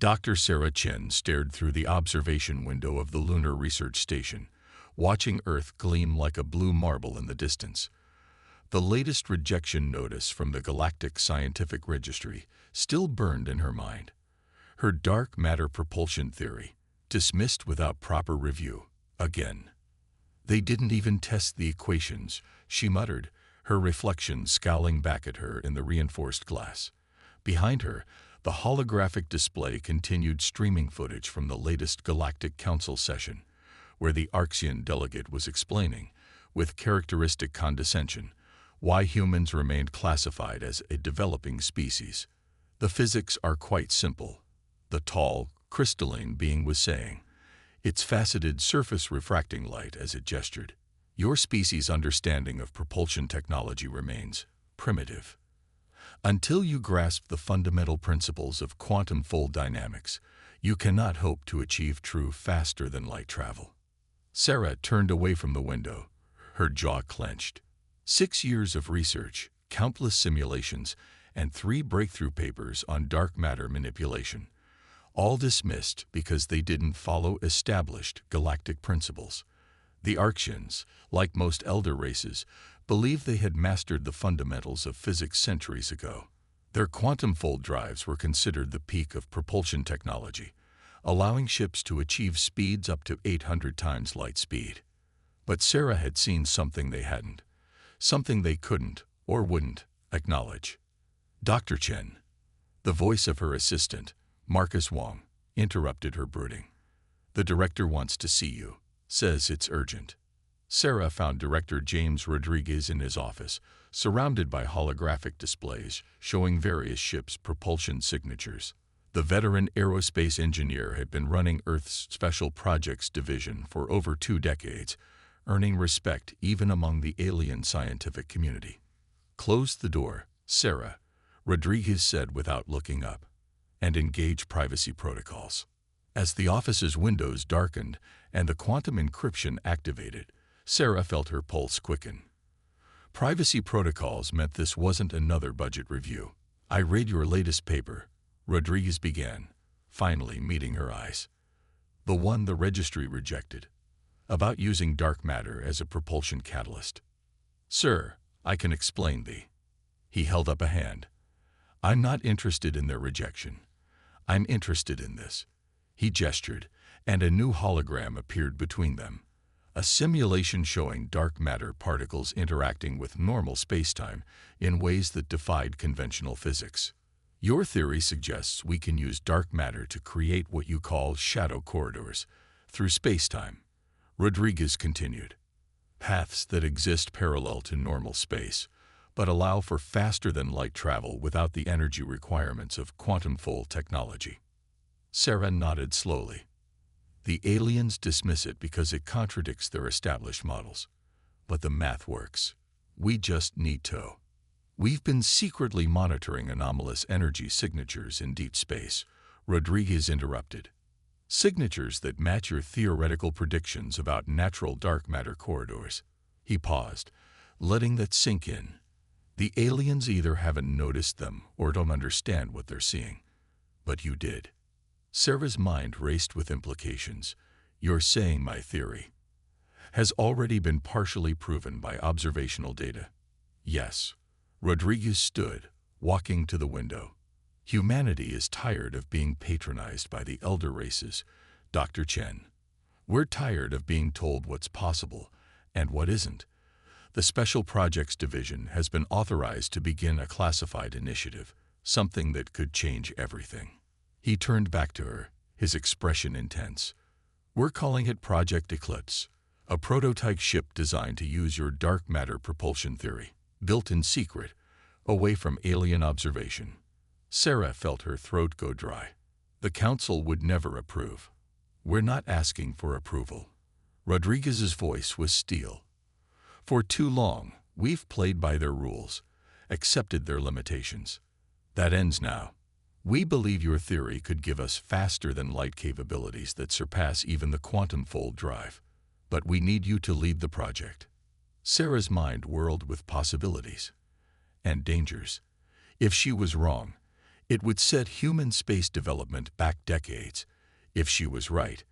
Dr. Sarah Chen stared through the observation window of the Lunar Research Station, watching Earth gleam like a blue marble in the distance. The latest rejection notice from the Galactic Scientific Registry still burned in her mind. Her dark matter propulsion theory, dismissed without proper review, again. They didn't even test the equations, she muttered, her reflection scowling back at her in the reinforced glass. Behind her, the holographic display continued streaming footage from the latest Galactic Council session, where the Arxian delegate was explaining, with characteristic condescension, why humans remained classified as a developing species. The physics are quite simple, the tall, crystalline being was saying, its faceted surface refracting light as it gestured. Your species' understanding of propulsion technology remains primitive. Until you grasp the fundamental principles of quantum fold dynamics, you cannot hope to achieve true faster-than-light travel. Sarah turned away from the window, her jaw clenched. 6 years of research, countless simulations, and 3 breakthrough papers on dark matter manipulation, all dismissed because they didn't follow established galactic principles. The Arxians, like most elder races, believed they had mastered the fundamentals of physics centuries ago. Their quantum fold drives were considered the peak of propulsion technology, allowing ships to achieve speeds up to 800 times light speed. But Sarah had seen something they hadn't, something they couldn't or wouldn't acknowledge. Dr. Chen, the voice of her assistant, Marcus Wong, interrupted her brooding. The director wants to see you, says it's urgent. Sarah found Director James Rodriguez in his office, surrounded by holographic displays showing various ships' propulsion signatures. The veteran aerospace engineer had been running Earth's Special Projects Division for over 2 decades, earning respect even among the alien scientific community. Close the door, Sarah, Rodriguez said without looking up, and engage privacy protocols. As the office's windows darkened and the quantum encryption activated, Sarah felt her pulse quicken. Privacy protocols meant this wasn't another budget review. I read your latest paper, Rodriguez began, finally meeting her eyes. The one the registry rejected, about using dark matter as a propulsion catalyst. Sir, I can explain thee. He held up a hand. I'm not interested in their rejection. I'm interested in this. He gestured, and a new hologram appeared between them. A simulation showing dark matter particles interacting with normal spacetime in ways that defied conventional physics. Your theory suggests we can use dark matter to create what you call shadow corridors through spacetime, Rodriguez continued. Paths that exist parallel to normal space, but allow for faster-than-light travel without the energy requirements of quantum fold technology. Sarah nodded slowly. The aliens dismiss it because it contradicts their established models. But the math works. We just need to. We've been secretly monitoring anomalous energy signatures in deep space, Rodriguez interrupted. Signatures that match your theoretical predictions about natural dark matter corridors. He paused, letting that sink in. The aliens either haven't noticed them or don't understand what they're seeing. But you did. Sarah's mind raced with implications. You're saying my theory has already been partially proven by observational data. Yes. Rodriguez stood, walking to the window. Humanity is tired of being patronized by the elder races, Dr. Chen. We're tired of being told what's possible and what isn't. The Special Projects Division has been authorized to begin a classified initiative, something that could change everything. He turned back to her, his expression intense. We're calling it Project Eclipse, a prototype ship designed to use your dark matter propulsion theory, built in secret, away from alien observation. Sarah felt her throat go dry. The council would never approve. We're not asking for approval. Rodriguez's voice was steel. For too long, we've played by their rules, accepted their limitations. That ends now. We believe your theory could give us faster-than-light capabilities that surpass even the quantum fold drive. But we need you to lead the project. Sarah's mind whirled with possibilities and dangers. If she was wrong, It would set human space development back decades. If she was right,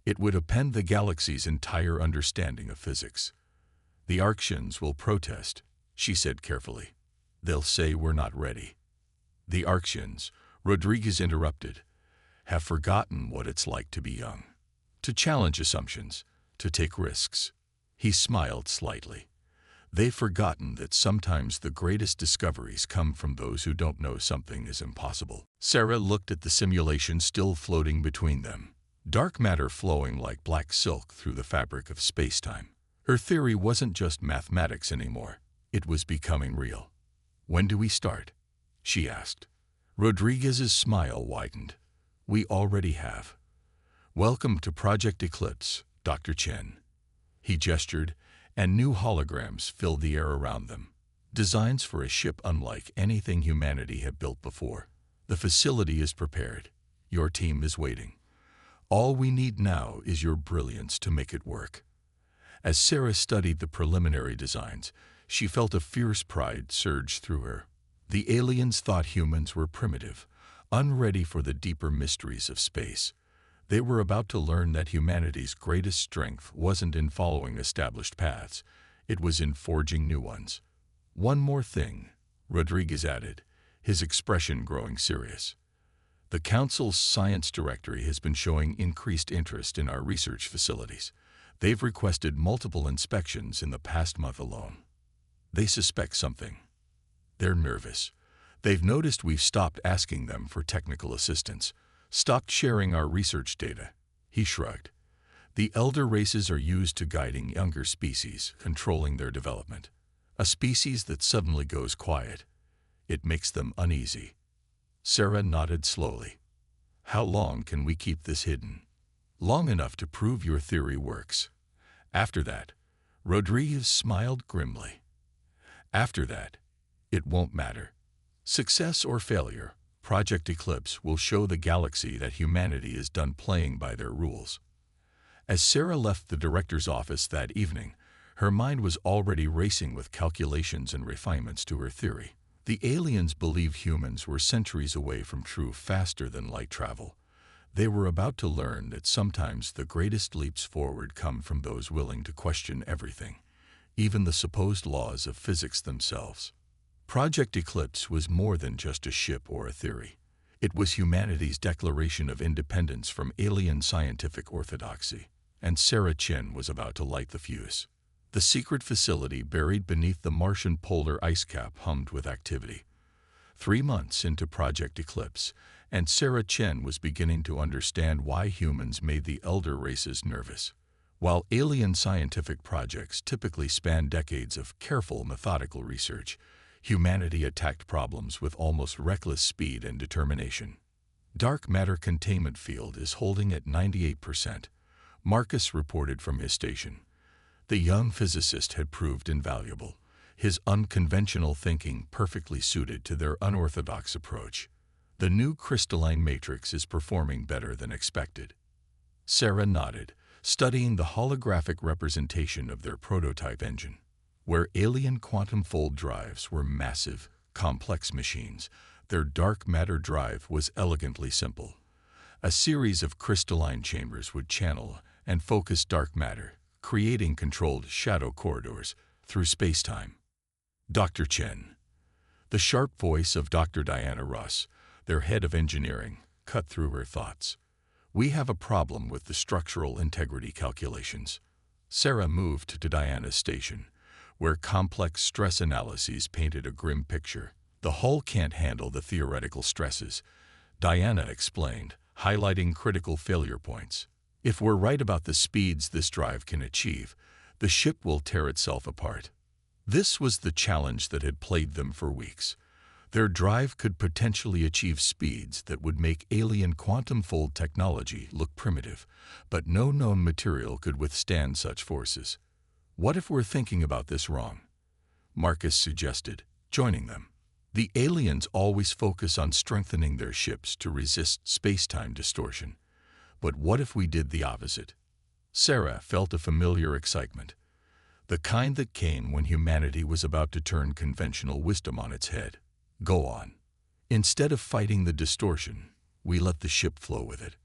it would upend the galaxy's entire understanding of physics. The Arctians will protest, she said carefully. They'll say we're not ready. The Arctians, Rodriguez interrupted, have forgotten what it's like to be young, to challenge assumptions, to take risks. He smiled slightly. They've forgotten that sometimes the greatest discoveries come from those who don't know something is impossible. Sarah looked at the simulation still floating between them, dark matter flowing like black silk through the fabric of space-time. Her theory wasn't just mathematics anymore. It was becoming real. When do we start? She asked. Rodriguez's smile widened. We already have. Welcome to Project Eclipse, Dr. Chen. He gestured, and new holograms filled the air around them, designs for a ship unlike anything humanity had built before. The facility is prepared. Your team is waiting. All we need now is your brilliance to make it work. As Sarah studied the preliminary designs, she felt a fierce pride surge through her. The aliens thought humans were primitive, unready for the deeper mysteries of space. They were about to learn that humanity's greatest strength wasn't in following established paths, it was in forging new ones. One more thing, Rodriguez added, his expression growing serious. The Council's science directory has been showing increased interest in our research facilities. They've requested multiple inspections in the past month alone. They suspect something. They're nervous. They've noticed we've stopped asking them for technical assistance, stopped sharing our research data. He shrugged. The elder races are used to guiding younger species, controlling their development. A species that suddenly goes quiet. It makes them uneasy. Sarah nodded slowly. How long can we keep this hidden? Long enough to prove your theory works. After that, Rodriguez smiled grimly. After that, it won't matter. Success or failure, Project Eclipse will show the galaxy that humanity is done playing by their rules. As Sarah left the director's office that evening, her mind was already racing with calculations and refinements to her theory. The aliens believed humans were centuries away from true faster-than-light travel. They were about to learn that sometimes the greatest leaps forward come from those willing to question everything, even the supposed laws of physics themselves. Project Eclipse was more than just a ship or a theory. It was humanity's declaration of independence from alien scientific orthodoxy, and Sarah Chen was about to light the fuse. The secret facility buried beneath the Martian polar ice cap hummed with activity. 3 months into Project Eclipse, and Sarah Chen was beginning to understand why humans made the elder races nervous. While alien scientific projects typically span decades of careful, methodical research, humanity attacked problems with almost reckless speed and determination. Dark matter containment field is holding at 98%, Marcus reported from his station. The young physicist had proved invaluable, his unconventional thinking perfectly suited to their unorthodox approach. The new crystalline matrix is performing better than expected. Sarah nodded, studying the holographic representation of their prototype engine. Where alien quantum fold drives were massive, complex machines, their dark matter drive was elegantly simple. A series of crystalline chambers would channel and focus dark matter, creating controlled shadow corridors through space-time. Dr. Chen. The sharp voice of Dr. Diana Russ, their head of engineering, cut through her thoughts. We have a problem with the structural integrity calculations. Sarah moved to Diana's station, where complex stress analyses painted a grim picture. The hull can't handle the theoretical stresses, Diana explained, highlighting critical failure points. If we're right about the speeds this drive can achieve, the ship will tear itself apart. This was the challenge that had plagued them for weeks. Their drive could potentially achieve speeds that would make alien quantum fold technology look primitive, but no known material could withstand such forces. What if we're thinking about this wrong? Marcus suggested, joining them. The aliens always focus on strengthening their ships to resist space-time distortion. But what if we did the opposite? Sarah felt a familiar excitement, the kind that came when humanity was about to turn conventional wisdom on its head. Go on. Instead of fighting the distortion, we let the ship flow with it.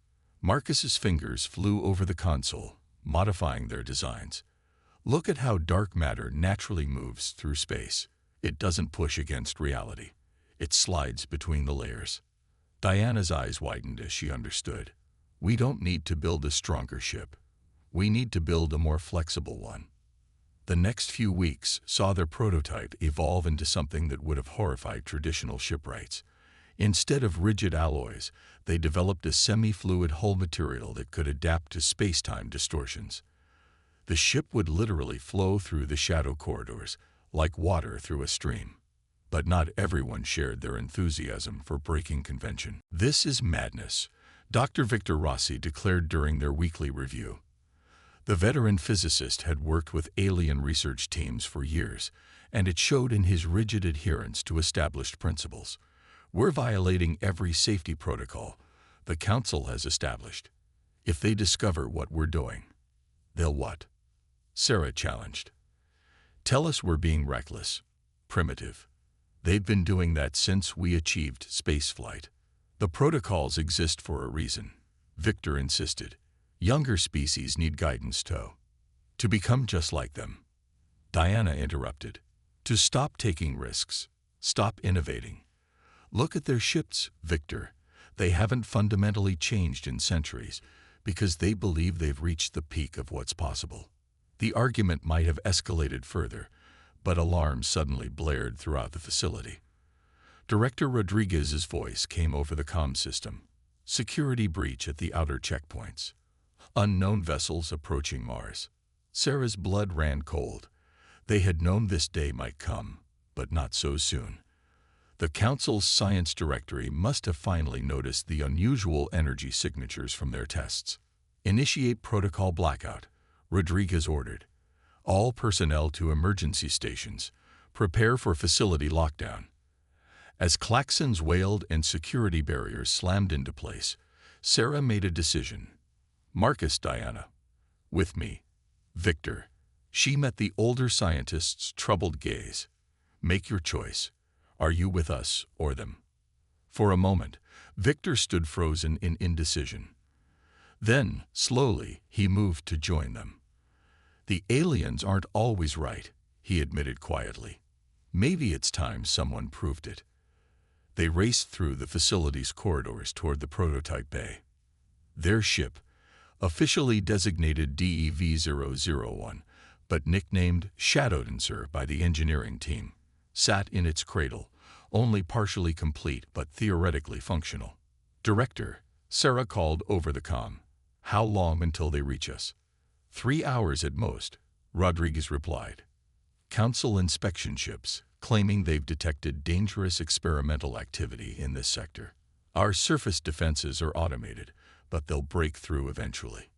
Marcus's fingers flew over the console, modifying their designs. Look at how dark matter naturally moves through space. It doesn't push against reality. It slides between the layers. Diana's eyes widened as she understood. We don't need to build a stronger ship. We need to build a more flexible one. The next few weeks saw their prototype evolve into something that would have horrified traditional shipwrights. Instead of rigid alloys, they developed a semi-fluid hull material that could adapt to space-time distortions. The ship would literally flow through the shadow corridors, like water through a stream. But not everyone shared their enthusiasm for breaking convention. "This is madness," Dr. Victor Rossi declared during their weekly review. The veteran physicist had worked with alien research teams for years, and it showed in his rigid adherence to established principles. "We're violating every safety protocol the Council has established. If they discover what we're doing, they'll what?" Sarah challenged. "Tell us we're being reckless, primitive. They've been doing that since we achieved spaceflight." "The protocols exist for a reason," Victor insisted. "Younger species need guidance to become just like them." Diana interrupted. "To stop taking risks, stop innovating. Look at their ships, Victor. They haven't fundamentally changed in centuries because they believe they've reached the peak of what's possible." The argument might have escalated further, but alarms suddenly blared throughout the facility. Director Rodriguez's voice came over the comm system. "Security breach at the outer checkpoints. Unknown vessels approaching Mars." Sarah's blood ran cold. They had known this day might come, but not so soon. The Council's science directory must have finally noticed the unusual energy signatures from their tests. "Initiate protocol blackout," Rodriguez ordered. "All personnel to emergency stations. Prepare for facility lockdown." As klaxons wailed and security barriers slammed into place, Sarah made a decision. "Marcus, Diana." "With me." "Victor." She met the older scientist's troubled gaze. "Make your choice. Are you with us or them?" For a moment, Victor stood frozen in indecision. Then, slowly, he moved to join them. "The aliens aren't always right," he admitted quietly. "Maybe it's time someone proved it." They raced through the facility's corridors toward the prototype bay. Their ship, officially designated DEV-001, but nicknamed Shadowdancer by the engineering team, sat in its cradle, only partially complete but theoretically functional. "Director," Sarah called over the comm. "How long until they reach us?" 3 hours at most," Rodriguez replied. "Council inspection ships, claiming they've detected dangerous experimental activity in this sector. Our surface defenses are automated, but they'll break through eventually."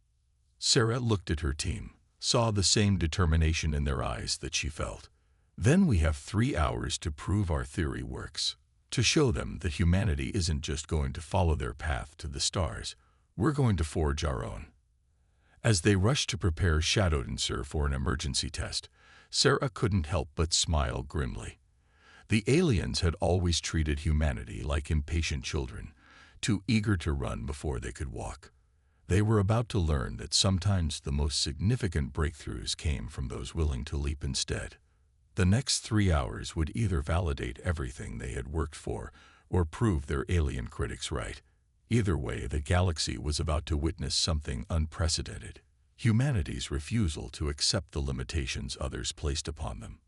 Sarah looked at her team, saw the same determination in their eyes that she felt. "Then we have 3 hours to prove our theory works, to show them that humanity isn't just going to follow their path to the stars. We're going to forge our own." As they rushed to prepare Shadowdancer for an emergency test, Sarah couldn't help but smile grimly. The aliens had always treated humanity like impatient children, too eager to run before they could walk. They were about to learn that sometimes the most significant breakthroughs came from those willing to leap instead. The next 3 hours would either validate everything they had worked for or prove their alien critics right. Either way, the galaxy was about to witness something unprecedented: humanity's refusal to accept the limitations others placed upon them.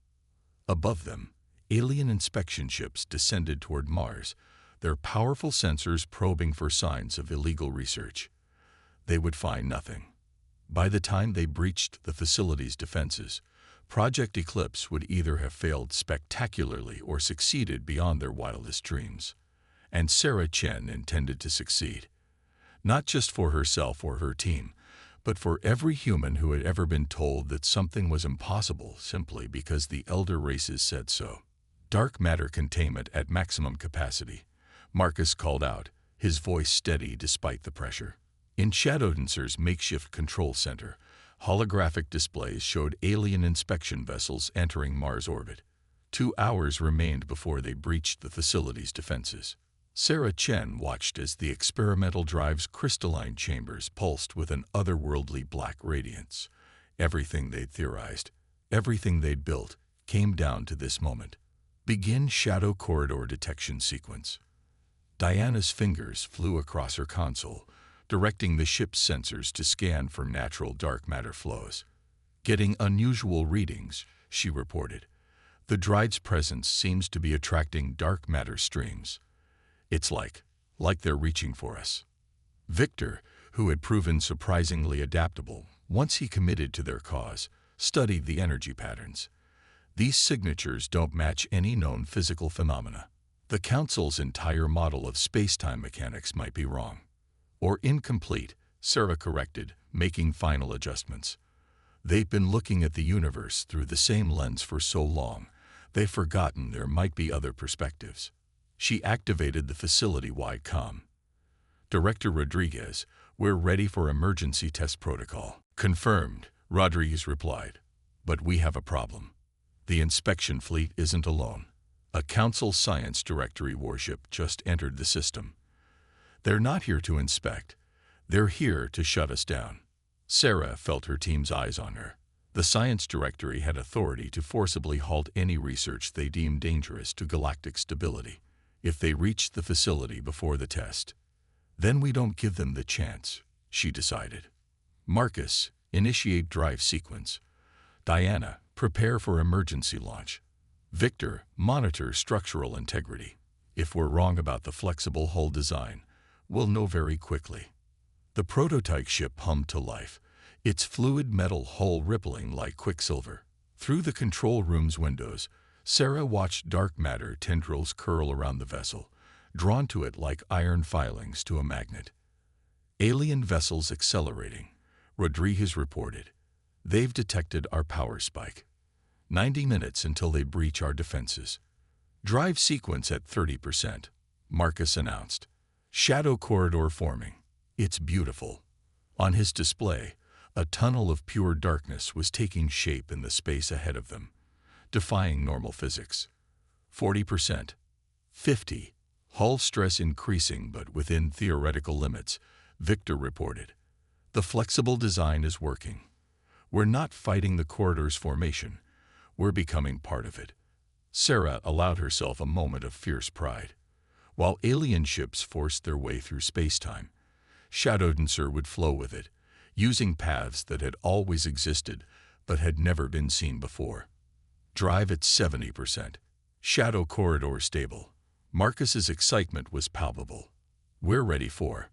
Above them, alien inspection ships descended toward Mars, their powerful sensors probing for signs of illegal research. They would find nothing. By the time they breached the facility's defenses, Project Eclipse would either have failed spectacularly or succeeded beyond their wildest dreams. And Sarah Chen intended to succeed, not just for herself or her team, but for every human who had ever been told that something was impossible simply because the elder races said so. "Dark matter containment at maximum capacity," Marcus called out, his voice steady despite the pressure. In Shadowdancer's makeshift control center, holographic displays showed alien inspection vessels entering Mars orbit. 2 hours remained before they breached the facility's defenses. Sarah Chen watched as the experimental drive's crystalline chambers pulsed with an otherworldly black radiance. Everything they'd theorized, everything they'd built, came down to this moment. Begin shadow corridor detection sequence. Diana's fingers flew across her console, directing the ship's sensors to scan for natural dark matter flows. Getting unusual readings, she reported. The drive's presence seems to be attracting dark matter streams. It's like they're reaching for us. Victor, who had proven surprisingly adaptable once he committed to their cause, studied the energy patterns. These signatures don't match any known physical phenomena. The Council's entire model of space-time mechanics might be wrong. Or incomplete, Sarah corrected, making final adjustments. They've been looking at the universe through the same lens for so long, they've forgotten there might be other perspectives. She activated the facility-wide comm. Director Rodriguez, we're ready for emergency test protocol. Confirmed, Rodriguez replied. But we have a problem. The inspection fleet isn't alone. A Council Science Directory warship just entered the system. They're not here to inspect. They're here to shut us down. Sarah felt her team's eyes on her. The Science Directory had authority to forcibly halt any research they deemed dangerous to galactic stability. If they reached the facility before the test, then we don't give them the chance, she decided. Marcus, initiate drive sequence. Diana, prepare for emergency launch. Victor, monitor structural integrity. If we're wrong about the flexible hull design, we'll know very quickly. The prototype ship hummed to life, its fluid metal hull rippling like quicksilver. Through the control room's windows, Sarah watched dark matter tendrils curl around the vessel, drawn to it like iron filings to a magnet. Alien vessels accelerating, Rodriguez reported. They've detected our power spike. 90 minutes until they breach our defenses. Drive sequence at 30%, Marcus announced. Shadow corridor forming. It's beautiful. On his display, a tunnel of pure darkness was taking shape in the space ahead of them, defying normal physics. 40%. 50%. Hull stress increasing but within theoretical limits, Victor reported. The flexible design is working. We're not fighting the corridor's formation. We're becoming part of it. Sarah allowed herself a moment of fierce pride. While alien ships forced their way through space-time, Shadowdancer would flow with it, using paths that had always existed but had never been seen before. Drive at 70%. Shadow corridor stable. Marcus's excitement was palpable. We're ready for.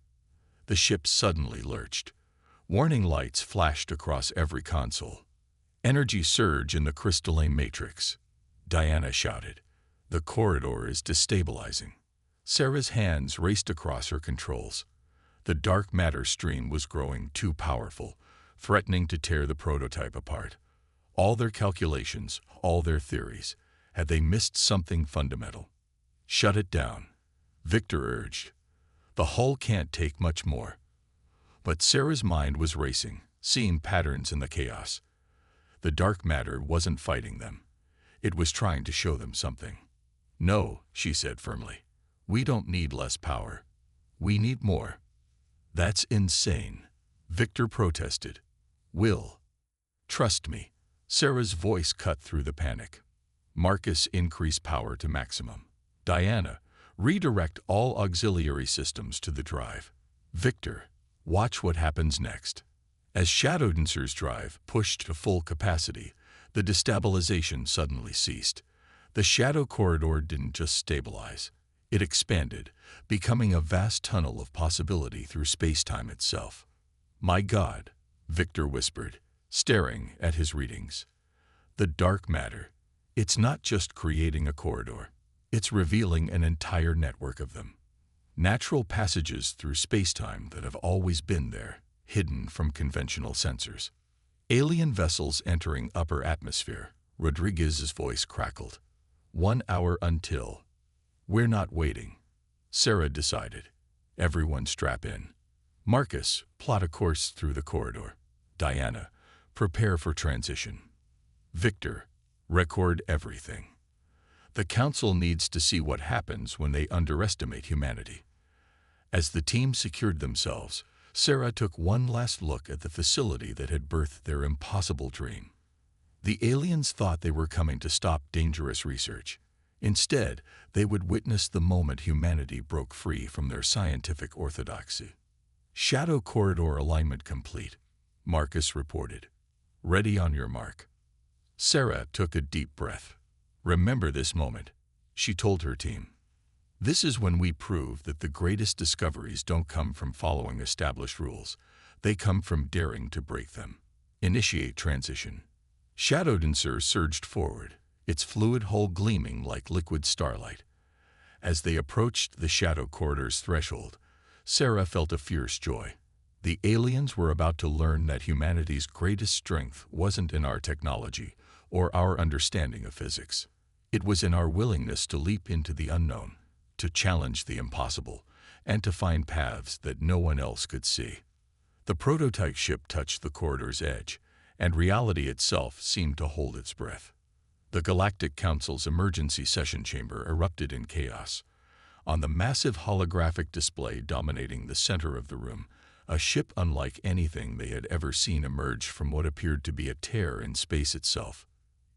The ship suddenly lurched. Warning lights flashed across every console. Energy surge in the crystalline matrix. Diana shouted. The corridor is destabilizing. Sarah's hands raced across her controls. The dark matter stream was growing too powerful, threatening to tear the prototype apart. All their calculations, all their theories, had they missed something fundamental? Shut it down, Victor urged. The hull can't take much more. But Sarah's mind was racing, seeing patterns in the chaos. The dark matter wasn't fighting them. It was trying to show them something. No, she said firmly. We don't need less power. We need more. That's insane, Victor protested. Will. Trust me. Sarah's voice cut through the panic. Marcus increased power to maximum. Diana, redirect all auxiliary systems to the drive. Victor, watch what happens next. As Shadowdancer's drive pushed to full capacity, the destabilization suddenly ceased. The shadow corridor didn't just stabilize. It expanded, becoming a vast tunnel of possibility through space-time itself. My God, Victor whispered, staring at his readings. The dark matter. It's not just creating a corridor. It's revealing an entire network of them. Natural passages through space-time that have always been there, hidden from conventional sensors. Alien vessels entering upper atmosphere. Rodriguez's voice crackled. 1 hour until. We're not waiting. Sarah decided. Everyone strap in. Marcus, plot a course through the corridor. Diana, prepare for transition. Victor, record everything. The Council needs to see what happens when they underestimate humanity. As the team secured themselves, Sarah took one last look at the facility that had birthed their impossible dream. The aliens thought they were coming to stop dangerous research. Instead, they would witness the moment humanity broke free from their scientific orthodoxy. Shadow corridor alignment complete, Marcus reported. Ready on your mark. Sarah took a deep breath. Remember this moment, she told her team. This is when we prove that the greatest discoveries don't come from following established rules. They come from daring to break them. Initiate transition. Shadow Dancer surged forward, its fluid hull gleaming like liquid starlight. As they approached the shadow corridor's threshold, Sarah felt a fierce joy. The aliens were about to learn that humanity's greatest strength wasn't in our technology or our understanding of physics. It was in our willingness to leap into the unknown, to challenge the impossible, and to find paths that no one else could see. The prototype ship touched the corridor's edge, and reality itself seemed to hold its breath. The Galactic Council's emergency session chamber erupted in chaos. On the massive holographic display dominating the center of the room, a ship unlike anything they had ever seen emerged from what appeared to be a tear in space itself.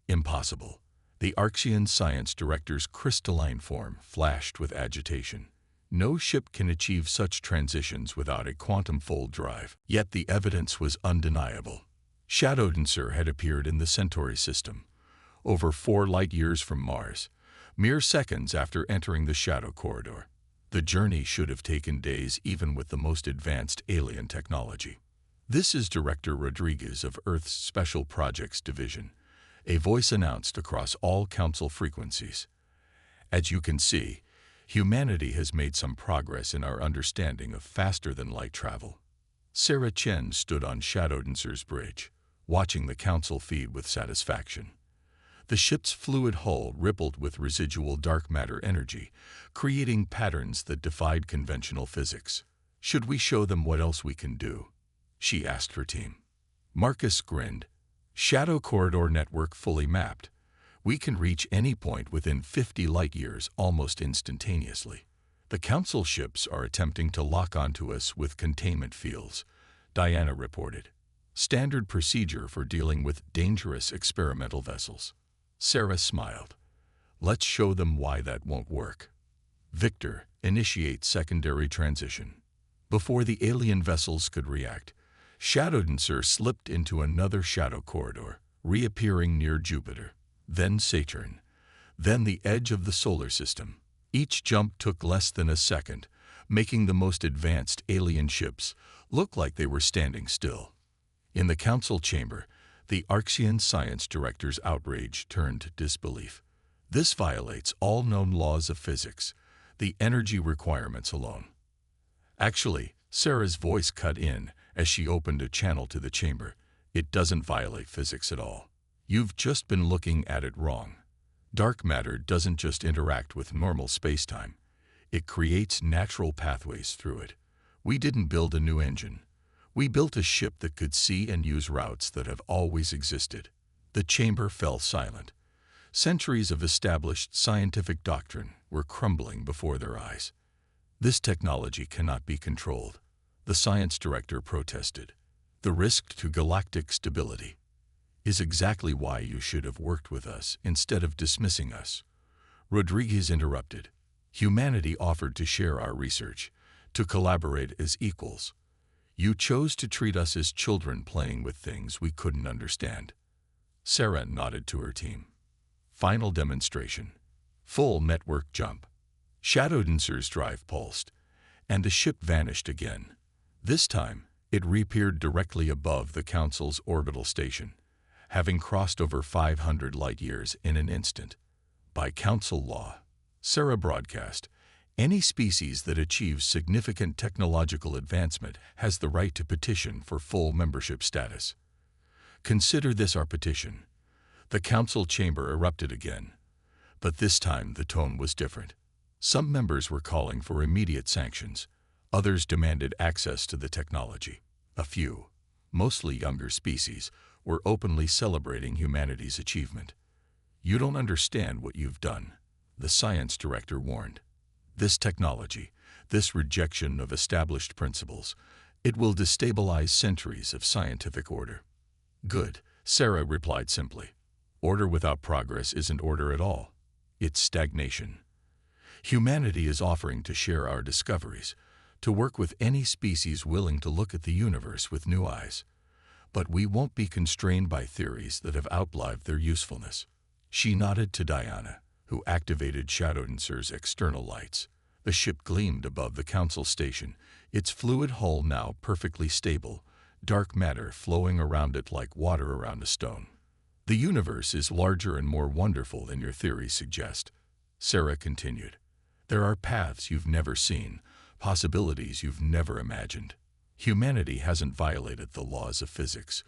Impossible. The Archean science director's crystalline form flashed with agitation. No ship can achieve such transitions without a quantum-fold drive, yet the evidence was undeniable. Shadow Dancer had appeared in the Centauri system, over 4 light-years from Mars, mere seconds after entering the shadow corridor. The journey should have taken days even with the most advanced alien technology. This is Director Rodriguez of Earth's Special Projects Division. A voice announced across all Council frequencies. As you can see, humanity has made some progress in our understanding of faster-than-light travel. Sarah Chen stood on Shadow Dancer's bridge, watching the Council feed with satisfaction. The ship's fluid hull rippled with residual dark matter energy, creating patterns that defied conventional physics. Should we show them what else we can do? She asked her team. Marcus grinned. Shadow corridor network fully mapped. We can reach any point within 50 light-years almost instantaneously. The Council ships are attempting to lock onto us with containment fields, Diana reported. Standard procedure for dealing with dangerous experimental vessels. Sarah smiled. Let's show them why that won't work. Victor, initiate secondary transition. Before the alien vessels could react, Shadow Dancer slipped into another shadow corridor, reappearing near Jupiter, then Saturn, then the edge of the solar system. Each jump took less than a second, making the most advanced alien ships look like they were standing still. In the Council chamber, the Archean science director's outrage turned disbelief. This violates all known laws of physics, the energy requirements alone. Actually, Sarah's voice cut in as she opened a channel to the chamber. It doesn't violate physics at all. You've just been looking at it wrong. Dark matter doesn't just interact with normal spacetime. It creates natural pathways through it. We didn't build a new engine. We built a ship that could see and use routes that have always existed. The chamber fell silent. Centuries of established scientific doctrine were crumbling before their eyes. This technology cannot be controlled, the science director protested. The risk to galactic stability is exactly why you should have worked with us instead of dismissing us. Rodriguez interrupted. Humanity offered to share our research, to collaborate as equals. You chose to treat us as children playing with things we couldn't understand. Sarah nodded to her team. Final demonstration. Full network jump. Shadow Dancer's drive pulsed, and the ship vanished again. This time, it reappeared directly above the Council's orbital station, having crossed over 500 light-years in an instant. By Council law, Sarah broadcast, any species that achieves significant technological advancement has the right to petition for full membership status. Consider this our petition. The Council chamber erupted again, but this time the tone was different. Some members were calling for immediate sanctions. Others demanded access to the technology. A few, mostly younger species, were openly celebrating humanity's achievement. You don't understand what you've done. the science director warned. This technology, this rejection of established principles, it will destabilize centuries of scientific order. Good, Sarah replied simply. Order without progress isn't order at all. It's stagnation. Humanity is offering to share our discoveries, to work with any species willing to look at the universe with new eyes. But we won't be constrained by theories that have outlived their usefulness. She nodded to Diana, who activated Shadowdancer's external lights. The ship gleamed above the council station, its fluid hull now perfectly stable, dark matter flowing around it like water around a stone. The universe is larger and more wonderful than your theories suggest, Sarah continued. There are paths you've never seen, possibilities you've never imagined. Humanity hasn't violated the laws of physics.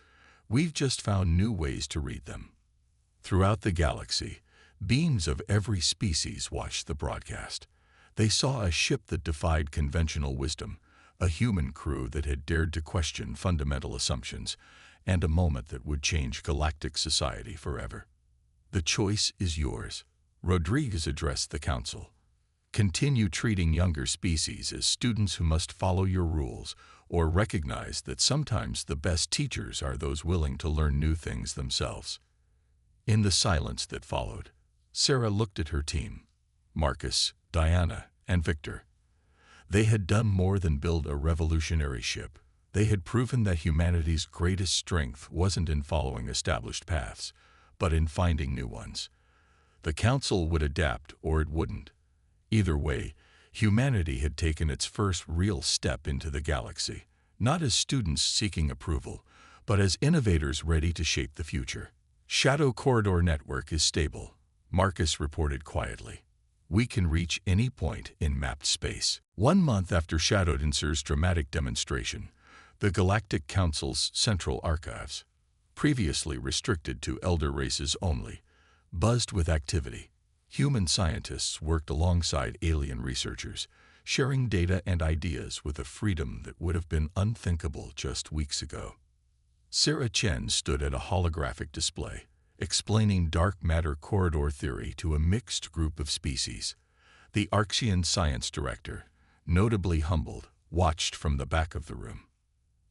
We've just found new ways to read them. Throughout the galaxy, beings of every species watched the broadcast. They saw a ship that defied conventional wisdom, a human crew that had dared to question fundamental assumptions, and a moment that would change galactic society forever. The choice is yours. Rodriguez addressed the council. Continue treating younger species as students who must follow your rules, or recognize that sometimes the best teachers are those willing to learn new things themselves. In the silence that followed, Sarah looked at her team, Marcus, Diana, and Victor. They had done more than build a revolutionary ship. They had proven that humanity's greatest strength wasn't in following established paths, but in finding new ones. The council would adapt or it wouldn't. Either way, humanity had taken its first real step into the galaxy, not as students seeking approval, but as innovators ready to shape the future. Shadow Corridor Network is stable, Marcus reported quietly. We can reach any point in mapped space. 1 month after Shadowdancer's dramatic demonstration, the Galactic Council's central archives, previously restricted to elder races only, buzzed with activity. Human scientists worked alongside alien researchers, sharing data and ideas with a freedom that would have been unthinkable just weeks ago. Sarah Chen stood at a holographic display, explaining dark matter corridor theory to a mixed group of species. The Arxian science director, notably humbled, watched from the back of the room.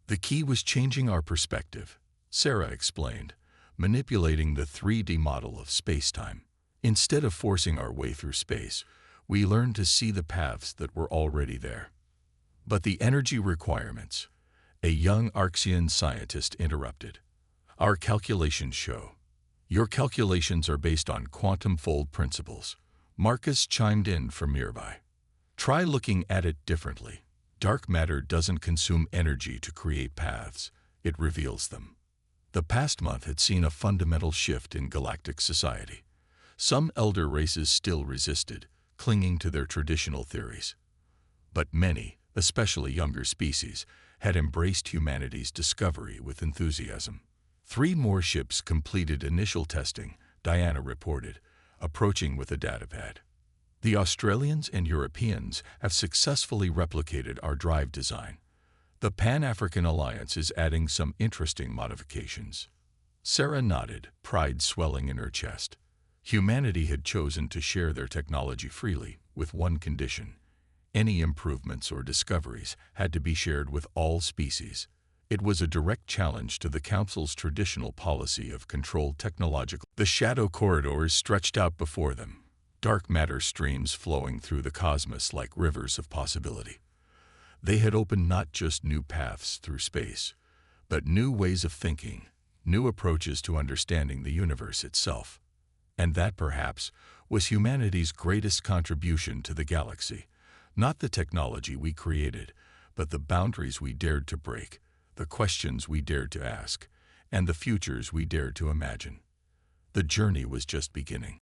The key was changing our perspective, Sarah explained, manipulating the 3D model of space-time. Instead of forcing our way through space, we learned to see the paths that were already there. But the energy requirements, a young Arxian scientist interrupted. Our calculations show. Your calculations are based on quantum fold principles. Marcus chimed in from nearby. Try looking at it differently. Dark matter doesn't consume energy to create paths, it reveals them. The past month had seen a fundamental shift in galactic society. Some elder races still resisted, clinging to their traditional theories. But many, especially younger species, had embraced humanity's discovery with enthusiasm. 3 more ships completed initial testing, Diana reported, approaching with a datapad. The Australians and Europeans have successfully replicated our drive design. The Pan-African Alliance is adding some interesting modifications. Sarah nodded, pride swelling in her chest. Humanity had chosen to share their technology freely, with one condition. Any improvements or discoveries had to be shared with all species. It was a direct challenge to the Council's traditional policy of controlled technological. The shadow corridors stretched out before them, dark matter streams flowing through the cosmos like rivers of possibility. They had opened not just new paths through space, but new ways of thinking, new approaches to understanding the universe itself. And that, perhaps, was humanity's greatest contribution to the galaxy. Not the technology we created, but the boundaries we dared to break, the questions we dared to ask, and the futures we dared to imagine. The journey was just beginning.